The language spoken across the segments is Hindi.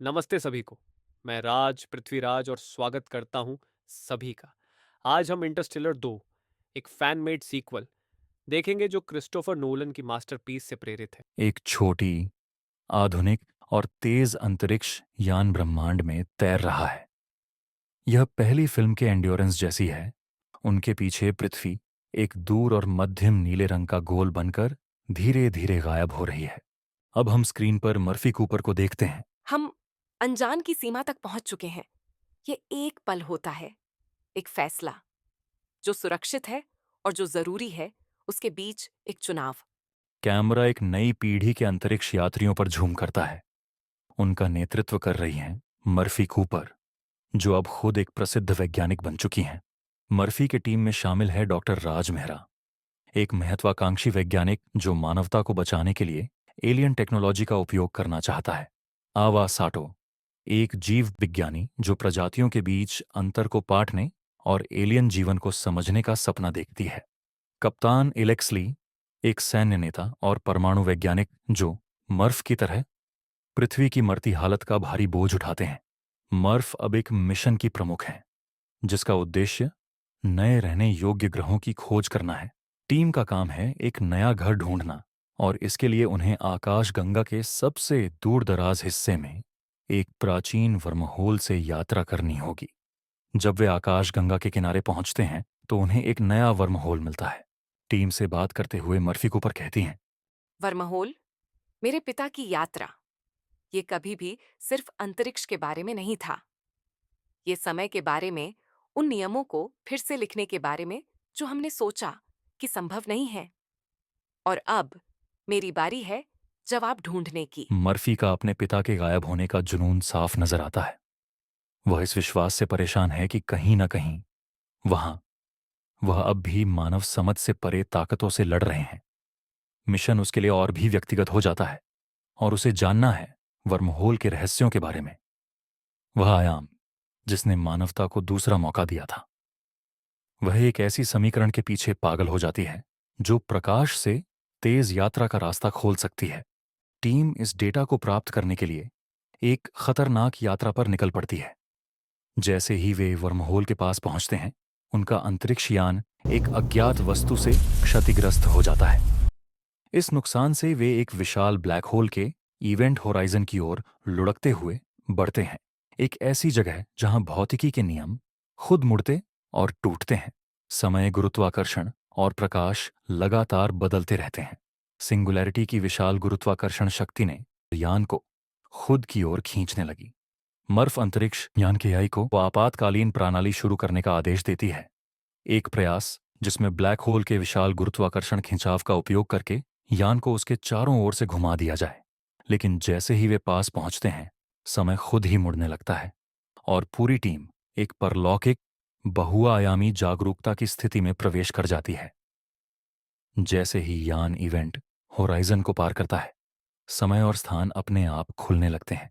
नमस्ते सभी को। मैं राज पृथ्वीराज और स्वागत करता हूं सभी का। आज हम इंटरस्टेलर 2 एक फैन मेड सीक्वल देखेंगे जो क्रिस्टोफर नोलन की मास्टरपीस से प्रेरित है। एक छोटी, आधुनिक और तेज अंतरिक्ष यान ब्रह्मांड में तैर रहा है। यह पहली फिल्म के एंड्योरेंस जैसी है। उनके पीछे पृथ्वी एक दूर और मध्यम नीले रंग का गोल बनकर धीरे धीरे गायब हो रही है। अब हम स्क्रीन पर मर्फी कूपर को देखते हैं। हम अनजान की सीमा तक पहुंच चुके हैं। ये एक पल होता है, एक फैसला जो सुरक्षित है और जो जरूरी है, उसके बीच एक चुनाव। कैमरा एक नई पीढ़ी के अंतरिक्ष यात्रियों पर झूम करता है। उनका नेतृत्व कर रही हैं मर्फी कूपर, जो अब खुद एक प्रसिद्ध वैज्ञानिक बन चुकी हैं। मर्फी की टीम में शामिल है डॉक्टर राज मेहरा, एक महत्वाकांक्षी वैज्ञानिक जो मानवता को बचाने के लिए एलियन टेक्नोलॉजी का उपयोग करना चाहता है। आवा साटो, एक जीव विज्ञानी जो प्रजातियों के बीच अंतर को पाटने और एलियन जीवन को समझने का सपना देखती है। कप्तान इलेक्सली, एक सैन्य नेता और परमाणु वैज्ञानिक जो मर्फ की तरह पृथ्वी की मरती हालत का भारी बोझ उठाते हैं। मर्फ अब एक मिशन की प्रमुख है, जिसका उद्देश्य नए रहने योग्य ग्रहों की खोज करना है। टीम का काम है एक नया घर ढूंढना, और इसके लिए उन्हें आकाशगंगा के सबसे दूर दराज हिस्से में एक प्राचीन वर्महोल से यात्रा करनी होगी। जब वे आकाशगंगा के किनारे पहुंचते हैं तो उन्हें एक नया वर्महोल मिलता है। टीम से बात करते हुए मर्फी कूपर कहती हैं, वर्महोल, मेरे पिता की यात्रा, ये कभी भी सिर्फ अंतरिक्ष के बारे में नहीं था। ये समय के बारे में, उन नियमों को फिर से लिखने के बारे में जो हमने सोचा कि संभव नहीं है। और अब मेरी बारी है जवाब ढूंढने की। मर्फी का अपने पिता के गायब होने का जुनून साफ नजर आता है। वह इस विश्वास से परेशान है कि कहीं न कहीं वहां वह अब भी मानव समझ से परे ताकतों से लड़ रहे हैं। मिशन उसके लिए और भी व्यक्तिगत हो जाता है, और उसे जानना है वर्महोल के रहस्यों के बारे में, वह आयाम जिसने मानवता को दूसरा मौका दिया था। वह एक ऐसी समीकरण के पीछे पागल हो जाती है जो प्रकाश से तेज यात्रा का रास्ता खोल सकती है। टीम इस डेटा को प्राप्त करने के लिए एक खतरनाक यात्रा पर निकल पड़ती है। जैसे ही वे वर्महोल के पास पहुंचते हैं, उनका अंतरिक्ष यान एक अज्ञात वस्तु से क्षतिग्रस्त हो जाता है। इस नुकसान से वे एक विशाल ब्लैक होल के इवेंट होराइजन की ओर लुढ़कते हुए बढ़ते हैं, एक ऐसी जगह जहां भौतिकी के नियम खुद मुड़ते और टूटते हैं। समय, गुरुत्वाकर्षण और प्रकाश लगातार बदलते रहते हैं। सिंगुलैरिटी की विशाल गुरुत्वाकर्षण शक्ति ने यान को खुद की ओर खींचने लगी। मर्फ अंतरिक्ष यान के एआई को आपातकालीन प्रणाली शुरू करने का आदेश देती है, एक प्रयास जिसमें ब्लैक होल के विशाल गुरुत्वाकर्षण खिंचाव का उपयोग करके यान को उसके चारों ओर से घुमा दिया जाए। लेकिन जैसे ही वे पास पहुंचते हैं, समय खुद ही मुड़ने लगता है और पूरी टीम एक परलौकिक बहुआयामी जागरूकता की स्थिति में प्रवेश कर जाती है। जैसे ही यान इवेंट होराइजन को पार करता है, समय और स्थान अपने आप खुलने लगते हैं।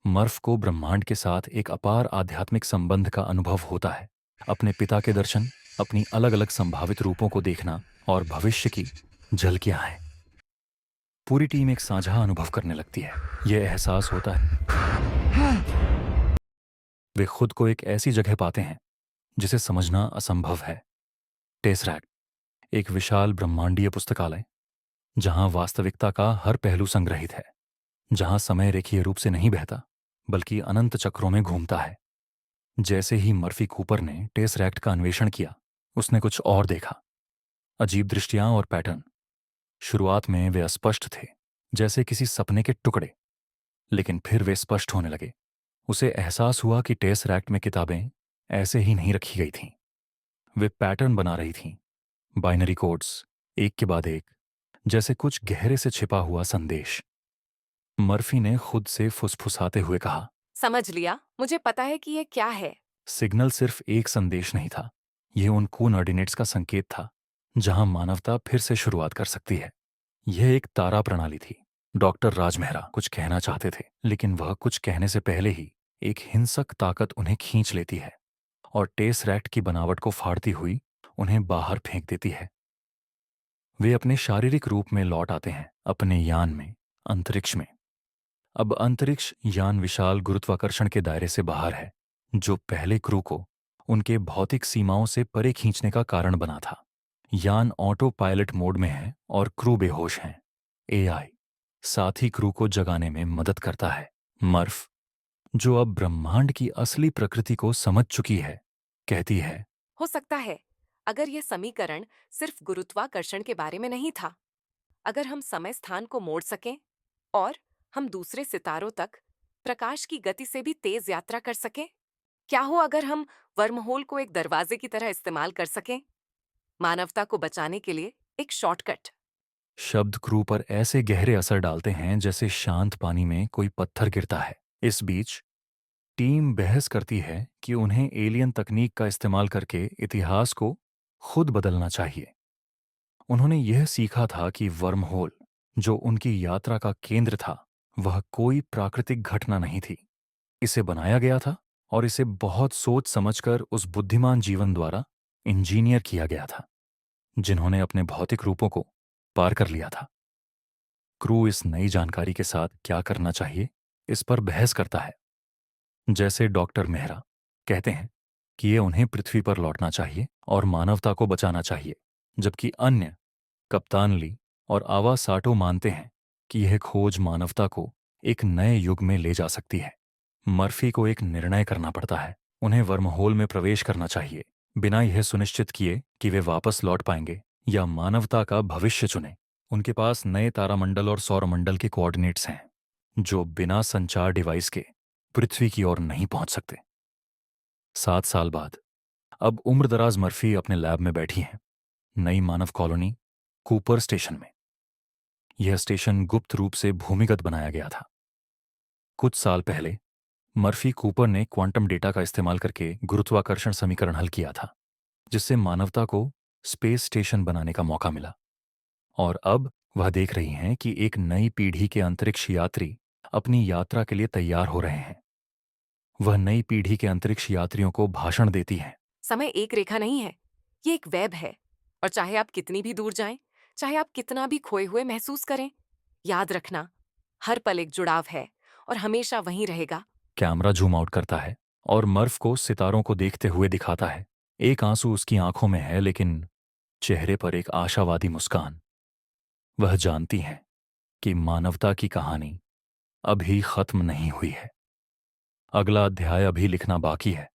मर्फ को ब्रह्मांड के साथ एक अपार आध्यात्मिक संबंध का अनुभव होता है। अपने पिता के दर्शन, अपनी अलग अलग संभावित रूपों को देखना और भविष्य की झलकियां हैं। पूरी टीम एक साझा अनुभव करने लगती है। यह एहसास होता है वे खुद को एक ऐसी जगह पाते हैं जिसे समझना असंभव है। टेसरैक्ट, एक विशाल ब्रह्मांडीय पुस्तकालय जहां वास्तविकता का हर पहलू संग्रहित है, जहां समय रेखीय रूप से नहीं बहता बल्कि अनंत चक्रों में घूमता है। जैसे ही मर्फी कूपर ने टेसरैक्ट का अन्वेषण किया, उसने कुछ और देखा। अजीब दृष्टियां और पैटर्न। शुरुआत में वे अस्पष्ट थे, जैसे किसी सपने के टुकड़े, लेकिन फिर वे स्पष्ट होने लगे। उसे एहसास हुआ कि टेसरैक्ट में किताबें ऐसे ही नहीं रखी गई थीं। वे पैटर्न बना रही थीं, बाइनरी कोड्स, एक के बाद एक, जैसे कुछ गहरे से छिपा हुआ संदेश। मर्फी ने खुद से फुसफुसाते हुए कहा, समझ लिया, मुझे पता है कि ये क्या है। सिग्नल सिर्फ एक संदेश नहीं था, यह उन कोऑर्डिनेट्स का संकेत था जहां मानवता फिर से शुरुआत कर सकती है। यह एक तारा प्रणाली थी। डॉक्टर राजमेहरा कुछ कहना चाहते थे, लेकिन वह कुछ कहने से पहले ही एक हिंसक ताकत उन्हें खींच लेती है और टेसरैक्ट की बनावट को फाड़ती हुई उन्हें बाहर फेंक देती है। वे अपने शारीरिक रूप में लौट आते हैं, अपने यान में, अंतरिक्ष में। अब अंतरिक्ष यान विशाल गुरुत्वाकर्षण के दायरे से बाहर है, जो पहले क्रू को उनके भौतिक सीमाओं से परे खींचने का कारण बना था। यान ऑटो पायलट मोड में है और क्रू बेहोश हैं। एआई साथ ही क्रू को जगाने में मदद करता है। मर्फ, जो अब ब्रह्मांड की असली प्रकृति को समझ चुकी है, कहती है, हो सकता है अगर यह समीकरण सिर्फ गुरुत्वाकर्षण के बारे में नहीं था, अगर हम समय स्थान को मोड़ सकें और हम दूसरे सितारों तक प्रकाश की गति से भी तेज यात्रा कर सकें। क्या हो अगर हम वर्महोल को एक दरवाजे की तरह इस्तेमाल कर सकें, मानवता को बचाने के लिए एक शॉर्टकट। शब्द क्रू पर ऐसे गहरे असर डालते हैं जैसे शांत पानी में कोई पत्थर गिरता है। इस बीच टीम बहस करती है कि उन्हें एलियन तकनीक का इस्तेमाल करके इतिहास को खुद बदलना चाहिए। उन्होंने यह सीखा था कि वर्महोल, जो उनकी यात्रा का केंद्र था, वह कोई प्राकृतिक घटना नहीं थी। इसे बनाया गया था और इसे बहुत सोच समझकर उस बुद्धिमान जीवन द्वारा इंजीनियर किया गया था, जिन्होंने अपने भौतिक रूपों को पार कर लिया था। क्रू इस नई जानकारी के साथ क्या करना चाहिए, इस पर बहस करता है। जैसे डॉक्टर मेहरा कहते हैं कि ये उन्हें पृथ्वी पर लौटना चाहिए और मानवता को बचाना चाहिए, जबकि अन्य, कप्तान ली और आवा साटो, मानते हैं कि यह खोज मानवता को एक नए युग में ले जा सकती है। मर्फी को एक निर्णय करना पड़ता है। उन्हें वर्महोल में प्रवेश करना चाहिए, बिना यह सुनिश्चित किए कि वे वापस लौट पाएंगे, या मानवता का भविष्य चुने। उनके पास नए तारामंडल और सौरमंडल के कोऑर्डिनेट्स हैं, जो बिना संचार डिवाइस के पृथ्वी की ओर नहीं पहुंच सकते। 7 साल बाद अब उम्रदराज मर्फी अपने लैब में बैठी हैं, नई मानव कॉलोनी कूपर स्टेशन में। यह स्टेशन गुप्त रूप से भूमिगत बनाया गया था। कुछ साल पहले मर्फी कूपर ने क्वांटम डेटा का इस्तेमाल करके गुरुत्वाकर्षण समीकरण हल किया था, जिससे मानवता को स्पेस स्टेशन बनाने का मौका मिला। और अब वह देख रही हैं कि एक नई पीढ़ी के अंतरिक्ष यात्री अपनी यात्रा के लिए तैयार हो रहे हैं। वह नई पीढ़ी के अंतरिक्ष यात्रियों को भाषण देती हैं। समय एक रेखा नहीं है, ये एक वेब है, और चाहे आप कितनी भी दूर जाएं, चाहे आप कितना भी खोए हुए महसूस करें, याद रखना, हर पल एक जुड़ाव है और हमेशा वहीं रहेगा। कैमरा जूम आउट करता है और मर्फ को सितारों को देखते हुए दिखाता है। एक आंसू उसकी आंखों में है, लेकिन चेहरे पर एक आशावादी मुस्कान। वह जानती हैं कि मानवता की कहानी अभी खत्म नहीं हुई है। अगला अध्याय अभी लिखना बाकी है।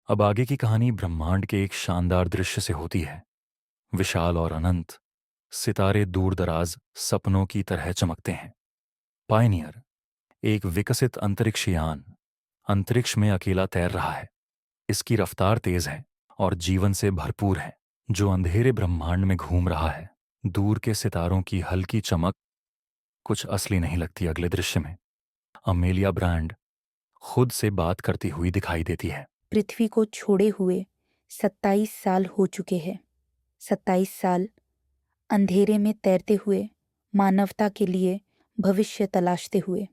अब आगे की कहानी ब्रह्मांड के एक शानदार दृश्य से होती है। विशाल और अनंत सितारे दूर दराज सपनों की तरह चमकते हैं। पायनियर, एक विकसित अंतरिक्ष यान, अंतरिक्ष में अकेला तैर रहा है। इसकी रफ्तार तेज है और जीवन से भरपूर है, जो अंधेरे ब्रह्मांड में घूम रहा है। दूर के सितारों की हल्की चमक कुछ असली नहीं लगती। अगले दृश्य में अमेलिया ब्रांड खुद से बात करती हुई दिखाई देती है। पृथ्वी को छोड़े हुए 27 साल हो चुके हैं। 27 साल अंधेरे में तैरते हुए, मानवता के लिए भविष्य तलाशते हुए,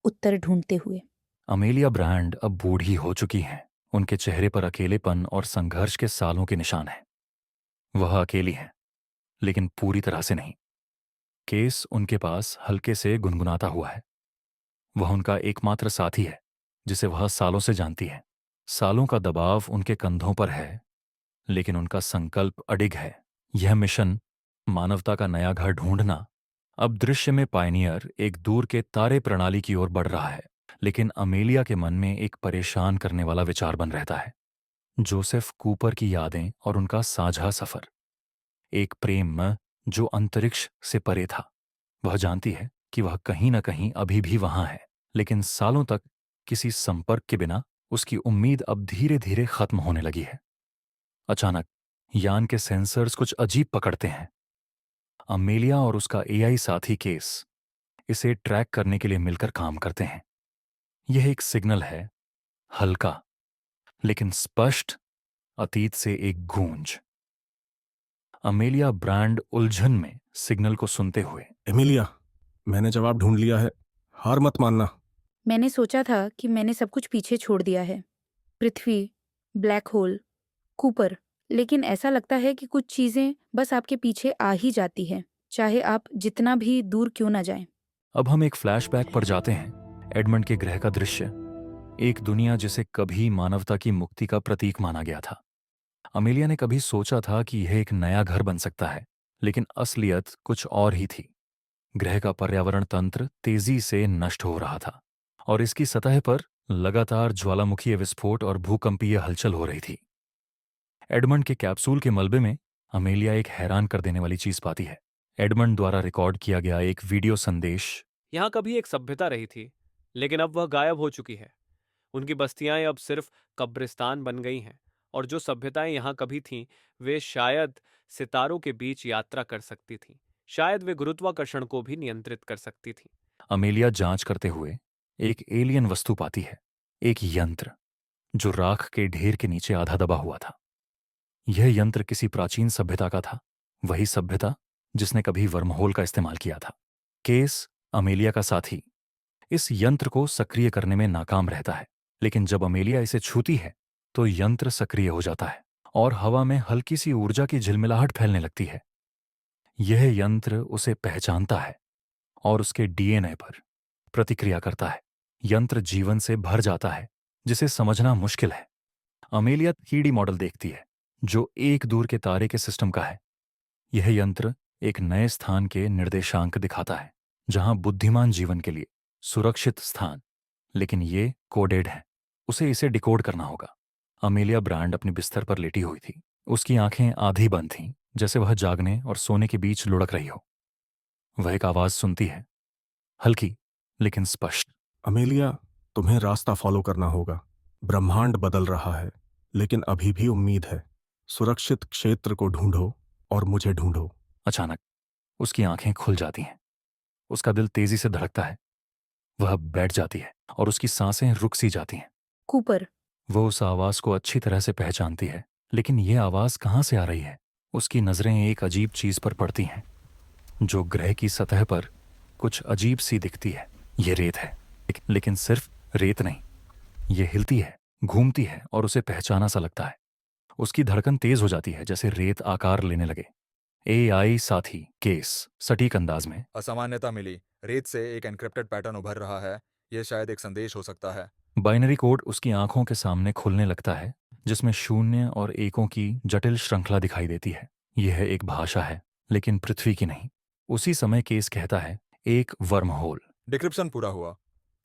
उत्तर ढूंढते हुए। अमेलिया ब्रांड अब बूढ़ी हो चुकी हैं। उनके चेहरे पर अकेलेपन और संघर्ष के सालों के निशान हैं। वह अकेली हैं, लेकिन पूरी तरह से नहीं। केस उनके पास हल्के से गुनगुनाता हुआ है। वह उनका एकमात्र साथी है, जिसे वह सालों से जानती है। सालों का दबाव उनके कंधों पर है, लेकिन उनका संकल्प अडिग है। यह मिशन, मानवता का नया घर ढूंढना। अब दृश्य में पायनियर एक दूर के तारे प्रणाली की ओर बढ़ रहा है, लेकिन अमेलिया के मन में एक परेशान करने वाला विचार बन रहता है। जोसेफ कूपर की यादें और उनका साझा सफर, एक प्रेम जो अंतरिक्ष से परे था। वह जानती है कि वह कहीं न कहीं अभी भी वहां है, लेकिन सालों तक किसी संपर्क के बिना उसकी उम्मीद अब धीरे धीरे खत्म होने लगी है। अचानक यान के सेंसर्स कुछ अजीब पकड़ते हैं। अमेलिया और उसका एआई साथी केस इसे ट्रैक करने के लिए मिलकर काम करते हैं। यह एक सिग्नल है, हल्का लेकिन स्पष्ट, अतीत से एक गूंज। अमेलिया ब्रांड उलझन में सिग्नल को सुनते हुए, एमिलिया, मैंने जवाब ढूंढ लिया है, हार मत मानना। मैंने सोचा था कि मैंने सब कुछ पीछे छोड़ दिया है, पृथ्वी, ब्लैक होल, कूपर, लेकिन ऐसा लगता है कि कुछ चीजें बस आपके पीछे आ ही जाती हैं, चाहे आप जितना भी दूर क्यों ना जाएं। अब हम एक फ्लैशबैक पर जाते हैं, एडमंड के ग्रह का दृश्य, एक दुनिया जिसे कभी मानवता की मुक्ति का प्रतीक माना गया था। अमेलिया ने कभी सोचा था कि यह एक नया घर बन सकता है, लेकिन असलियत कुछ और ही थी। ग्रह का पर्यावरण तंत्र तेजी से नष्ट हो रहा था और इसकी सतह पर लगातार ज्वालामुखीय विस्फोट और भूकंपीय हलचल हो रही थी। एडमंड के कैप्सूल के मलबे में अमेलिया एक हैरान कर देने वाली चीज पाती है। एडमंड द्वारा रिकॉर्ड किया गया एक वीडियो संदेश। यहाँ कभी एक सभ्यता रही थी, लेकिन अब वह गायब हो चुकी है। उनकी बस्तियां अब सिर्फ कब्रिस्तान बन गई हैं, और जो सभ्यताएं यहाँ कभी थीं, वे शायद सितारों के बीच यात्रा कर सकती थीं। शायद वे गुरुत्वाकर्षण को भी नियंत्रित कर सकती थीं। अमेलिया जांच करते हुए एक एलियन वस्तु पाती है, एक यंत्र जो राख के ढेर के नीचे आधा दबा हुआ था। यह यंत्र किसी प्राचीन सभ्यता का था, वही सभ्यता जिसने कभी वर्महोल का इस्तेमाल किया था। केस, अमेलिया का साथी, इस यंत्र को सक्रिय करने में नाकाम रहता है, लेकिन जब अमेलिया इसे छूती है तो यंत्र सक्रिय हो जाता है और हवा में हल्की सी ऊर्जा की झिलमिलाहट फैलने लगती है। यह यंत्र उसे पहचानता है और उसके डीएनए पर प्रतिक्रिया करता है। यंत्र जीवन से भर जाता है, जिसे समझना मुश्किल है। अमेलिया 3D मॉडल देखती है जो एक दूर के तारे के सिस्टम का है। यह यंत्र एक नए स्थान के निर्देशांक दिखाता है, जहां बुद्धिमान जीवन के लिए सुरक्षित स्थान, लेकिन ये कोडेड है। उसे इसे डिकोड करना होगा। अमेलिया ब्रांड अपने बिस्तर पर लेटी हुई थी। उसकी आंखें आधी बंद थीं, जैसे वह जागने और सोने के बीच लुढ़क रही हो। वह एक आवाज सुनती है, हल्की लेकिन स्पष्ट। अमेलिया, तुम्हें रास्ता फॉलो करना होगा। ब्रह्मांड बदल रहा है, लेकिन अभी भी उम्मीद है। सुरक्षित क्षेत्र को ढूंढो और मुझे ढूंढो। अचानक उसकी आंखें खुल जाती हैं। उसका दिल तेजी से धड़कता है। वह बैठ जाती है और उसकी सांसें रुक सी जाती हैं। कूपर, वो उस आवाज को अच्छी तरह से पहचानती है, लेकिन ये आवाज कहाँ से आ रही है? उसकी नजरें एक अजीब चीज पर पड़ती हैं, जो ग्रह की सतह पर कुछ अजीब सी दिखती है। ये रेत है, लेकिन सिर्फ रेत नहीं। ये हिलती है, घूमती है और उसे पहचाना सा लगता है। उसकी धड़कन तेज हो जाती है, जैसे रेत आकार लेने लगे। एआई साथी केस सटीक अंदाज में, असामान्यता मिली। रेत से एक एन्क्रिप्टेड पैटर्न उभर रहा है। यह शायद एक संदेश हो सकता है। बाइनरी कोड उसकी आंखों के सामने खुलने लगता है, जिसमें शून्य और एकों की जटिल श्रृंखला दिखाई देती है। यह एक भाषा है, लेकिन पृथ्वी की नहीं। उसी समय केस कहता है, एक वर्महोल। डिक्रिप्शन पूरा हुआ।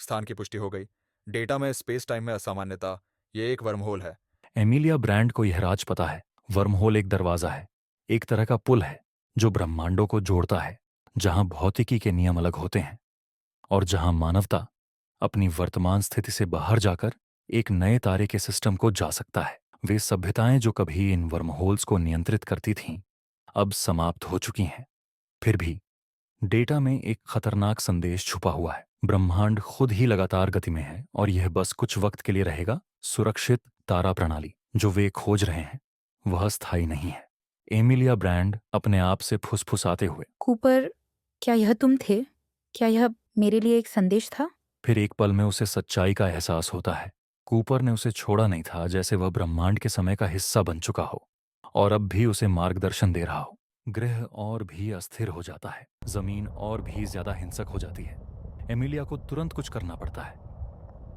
स्थान की पुष्टि हो गई। डेटा में स्पेस टाइम में असामान्यता। ये एक वर्महोल है। एमिलिया ब्रांड को यह राज पता है। वर्महोल एक दरवाजा है, एक तरह का पुल है जो ब्रह्मांडों को जोड़ता है, जहां भौतिकी के नियम अलग होते हैं और जहां मानवता अपनी वर्तमान स्थिति से बाहर जाकर एक नए तारे के सिस्टम को जा सकता है। वे सभ्यताएं जो कभी इन वर्महोल्स को नियंत्रित करती थीं, अब समाप्त हो चुकी हैं। फिर भी डेटा में एक खतरनाक संदेश छुपा हुआ है। ब्रह्मांड खुद ही लगातार गति में है और यह बस कुछ वक्त के लिए रहेगा। सुरक्षित तारा प्रणाली जो वे खोज रहे हैं, वह स्थायी नहीं है। एमिलिया ब्रांड अपने आप से फुसफुसाते हुए, कूपर, क्या यह तुम थे? क्या यह मेरे लिए एक संदेश था? फिर एक पल में उसे सच्चाई का एहसास होता है। कूपर ने उसे छोड़ा नहीं था, जैसे वह ब्रह्मांड के समय का हिस्सा बन चुका हो और अब भी उसे मार्गदर्शन दे रहा हो। ग्रह और भी अस्थिर हो जाता है, जमीन और भी ज्यादा हिंसक हो जाती है। एमिलिया को तुरंत कुछ करना पड़ता है।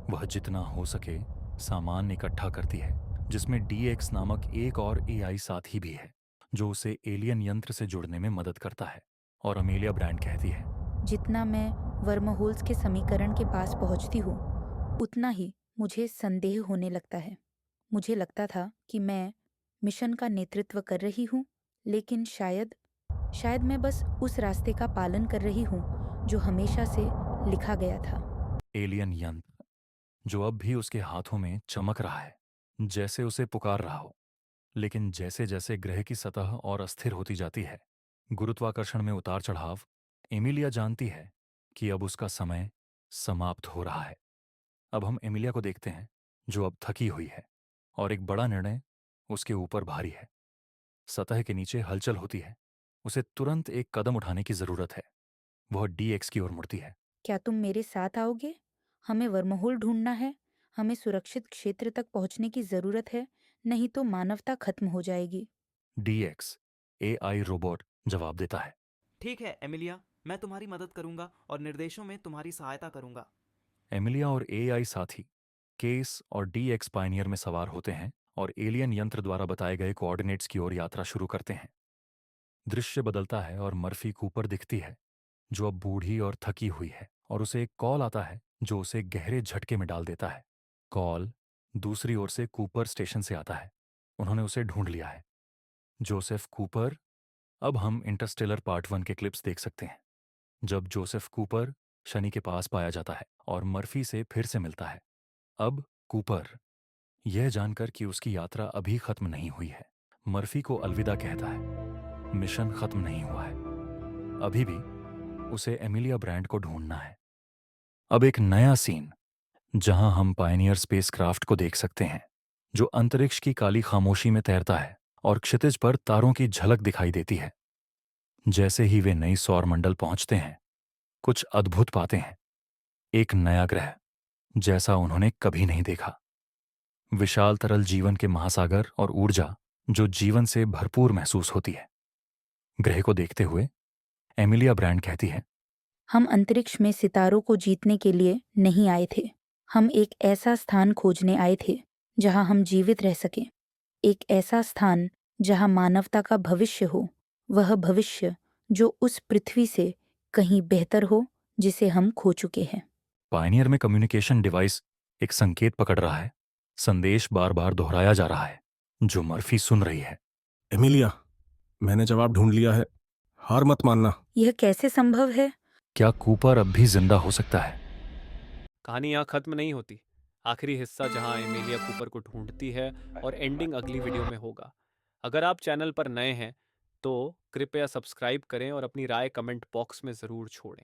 वह जितना हो सके सामान इकट्ठा करती है, जिसमें डीएक्स नामक एक और एआई साथी भी है, जो उसे एलियन यंत्र से जुड़ने में मदद करता है। और अमेलिया ब्रांड कहती है, जितना मैं वर्महोल्स के समीकरण के पास पहुंचती हूँ, उतना ही मुझे संदेह होने लगता है। मुझे लगता था कि मैं मिशन का नेतृत्व कर रही हूँ, लेकिन शायद मैं बस उस रास्ते का पालन कर रही हूँ जो हमेशा से लिखा गया था। एलियन यंत्र जो अब भी उसके हाथों में चमक रहा है, जैसे उसे पुकार रहा हो। लेकिन जैसे जैसे ग्रह की सतह और अस्थिर होती जाती है, गुरुत्वाकर्षण में उतार चढ़ाव, एमिलिया जानती है कि अब उसका समय समाप्त हो रहा है। अब हम एमिलिया को देखते हैं, जो अब थकी हुई है और एक बड़ा निर्णय उसके ऊपर भारी है। सतह के नीचे हलचल होती है। उसे तुरंत एक कदम उठाने की जरूरत है। वह डीएक्स की ओर मुड़ती है। क्या तुम मेरे साथ आओगे? हमें वर्महोल ढूंढना है। हमें सुरक्षित क्षेत्र तक पहुंचने की जरूरत है, नहीं तो मानवता खत्म हो जाएगी। डीएक्स एआई रोबोट जवाब देता है। ठीक है एमिलिया, मैं तुम्हारी मदद करूंगा और निर्देशों में तुम्हारी सहायता करूंगा। एमिलिया और एआई साथी केस और डीएक्स पायनियर में सवार होते हैं और एलियन यंत्र द्वारा बताए गए कोऑर्डिनेट्स की ओर यात्रा शुरू करते हैं। दृश्य बदलता है और मर्फी कूपर दिखती है, जो अब बूढ़ी और थकी हुई है, और उसे एक कॉल आता है जो उसे गहरे झटके में डाल देता है। कॉल दूसरी ओर से कूपर स्टेशन से आता है। उन्होंने उसे ढूंढ लिया है। Joseph Cooper. अब हम इंटरस्टेलर पार्ट 1 के क्लिप्स देख सकते हैं, जब जोसेफ कूपर शनि के पास पाया जाता है और मर्फी से फिर से मिलता है। अब कूपर, यह जानकर कि उसकी यात्रा अभी खत्म नहीं हुई है, मर्फी को अलविदा कहता है। मिशन खत्म नहीं हुआ है, अभी भी उसे एमिलिया ब्रांड को ढूंढना है। अब एक नया सीन, जहां हम पायनियर स्पेसक्राफ्ट को देख सकते हैं, जो अंतरिक्ष की काली खामोशी में तैरता है और क्षितिज पर तारों की झलक दिखाई देती है। जैसे ही वे नई सौरमंडल पहुंचते हैं, कुछ अद्भुत पाते हैं। एक नया ग्रह जैसा उन्होंने कभी नहीं देखा। विशाल तरल जीवन के महासागर और ऊर्जा जो जीवन से भरपूर महसूस होती है। ग्रह को देखते हुए एमिलिया ब्रांड कहती है, हम अंतरिक्ष में सितारों को जीतने के लिए नहीं आए थे। हम एक ऐसा स्थान खोजने आए थे जहां हम जीवित रह सकें। एक ऐसा स्थान जहां मानवता का भविष्य हो, वह भविष्य जो उस पृथ्वी से कहीं बेहतर हो जिसे हम खो चुके हैं। पायनियर में कम्युनिकेशन डिवाइस एक संकेत पकड़ रहा है। संदेश बार बार दोहराया जा रहा है, जो मर्फी सुन रही है। एमिलिया, मैंने जवाब ढूंढ लिया है, हार मत मानना। यह कैसे संभव है? क्या कूपर अब भी जिंदा हो सकता है? कहानी यहाँ खत्म नहीं होती। आखिरी हिस्सा जहाँ एमिलिया कूपर को ढूंढती है और एंडिंग अगली वीडियो में होगा। अगर आप चैनल पर नए हैं तो कृपया सब्सक्राइब करें और अपनी राय कमेंट बॉक्स में ज़रूर छोड़ें।